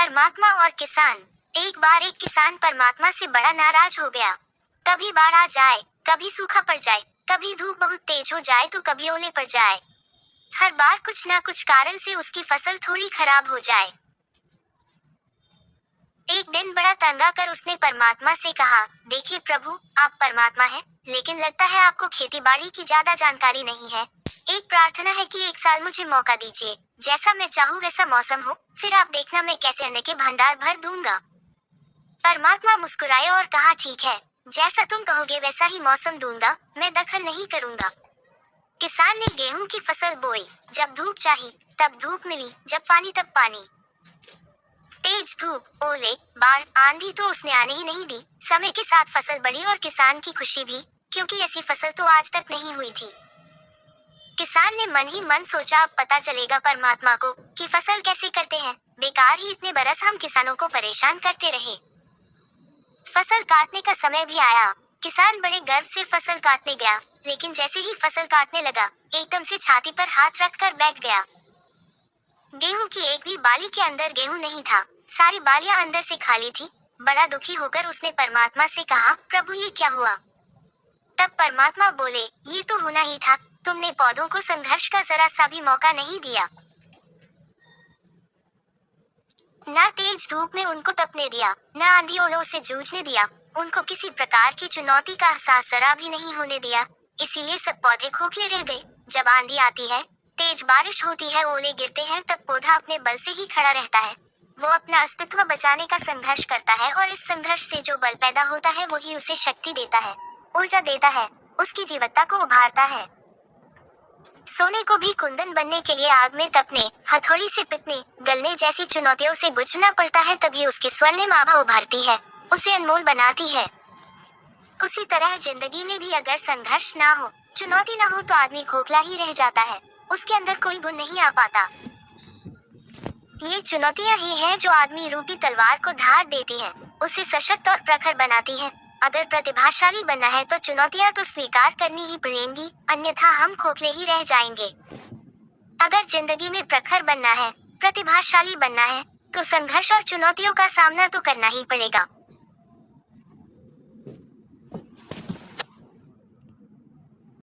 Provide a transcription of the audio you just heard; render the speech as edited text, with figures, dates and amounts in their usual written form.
परमात्मा और किसान। एक बार एक किसान परमात्मा से बड़ा नाराज हो गया। कभी बाढ़ आ जाए, कभी सूखा पड़ जाए, कभी धूप बहुत तेज हो जाए तो कभी ओले पड़ जाए। हर बार कुछ ना कुछ कारण से उसकी फसल थोड़ी खराब हो जाए। एक दिन बड़ा तंग आकर उसने परमात्मा से कहा, देखिए प्रभु, आप परमात्मा हैं, लेकिन लगता है आपको खेती बाड़ी की ज्यादा जानकारी नहीं है। एक प्रार्थना है कि एक साल मुझे मौका दीजिए, जैसा मैं चाहूँ वैसा मौसम हो, फिर आप देखना मैं कैसे अन्न के भंडार भर दूंगा। परमात्मा मुस्कुराए और कहा, ठीक है, जैसा तुम कहोगे वैसा ही मौसम दूंगा, मैं दखल नहीं करूंगा। किसान ने गेहूं की फसल बोई। जब धूप चाहिए तब धूप मिली, जब पानी तब पानी। तेज धूप, ओले, बाढ़, आंधी तो उसने आने ही नहीं दी। समय के साथ फसल बढ़ी और किसान की खुशी भी, क्योंकि ऐसी फसल तो आज तक नहीं हुई थी। किसान ने मन ही मन सोचा, अब पता चलेगा परमात्मा को कि फसल कैसे करते हैं। बेकार ही इतने बरस हम किसानों को परेशान करते रहे। फसल काटने का समय भी आया। किसान बड़े गर्व से फसल काटने गया, लेकिन जैसे ही फसल काटने लगा, एकदम से छाती पर हाथ रखकर बैठ गया। गेहूं की एक भी बाली के अंदर गेहूं नहीं था, सारी बालियां अंदर से खाली थी। बड़ा दुखी होकर उसने परमात्मा से कहा, प्रभु ये क्या हुआ? तब परमात्मा बोले, ये तो होना ही था, तुमने पौधों को संघर्ष का जरा सा भी मौका नहीं दिया। न तेज धूप में उनको तपने दिया, न आंधी ओलों से जूझने दिया, उनको किसी प्रकार की चुनौती का एहसास जरा भी नहीं होने दिया। इसीलिए सब पौधे खोखले रह गए। जब आंधी आती है, तेज बारिश होती है, ओले गिरते हैं, तब पौधा अपने बल से ही खड़ा रहता है। वो अपना अस्तित्व बचाने का संघर्ष करता है और इस संघर्ष से जो बल पैदा होता है वही उसे शक्ति देता है, ऊर्जा देता है, उसकी जीवत्ता को उभारता है। सोने को भी कुंदन बनने के लिए आग में तपने, हथौड़ी से पिटने, गलने जैसी चुनौतियों से गुजरना पड़ता है, तभी उसकी स्वर्णिम आभा उभरती है, उसे अनमोल बनाती है। उसी तरह जिंदगी में भी अगर संघर्ष ना हो, चुनौती ना हो तो आदमी खोखला ही रह जाता है, उसके अंदर कोई गुण नहीं आ पाता। ये चुनौतियां ही हैं जो आदमी रूपी तलवार को धार देती हैं, उसे सशक्त और प्रखर बनाती हैं। अगर प्रतिभाशाली बनना है तो चुनौतियां तो स्वीकार करनी ही पड़ेंगी, अन्यथा हम खोखले ही रह जाएंगे। अगर जिंदगी में प्रखर बनना है, प्रतिभाशाली बनना है, तो संघर्ष और चुनौतियों का सामना तो करना ही पड़ेगा।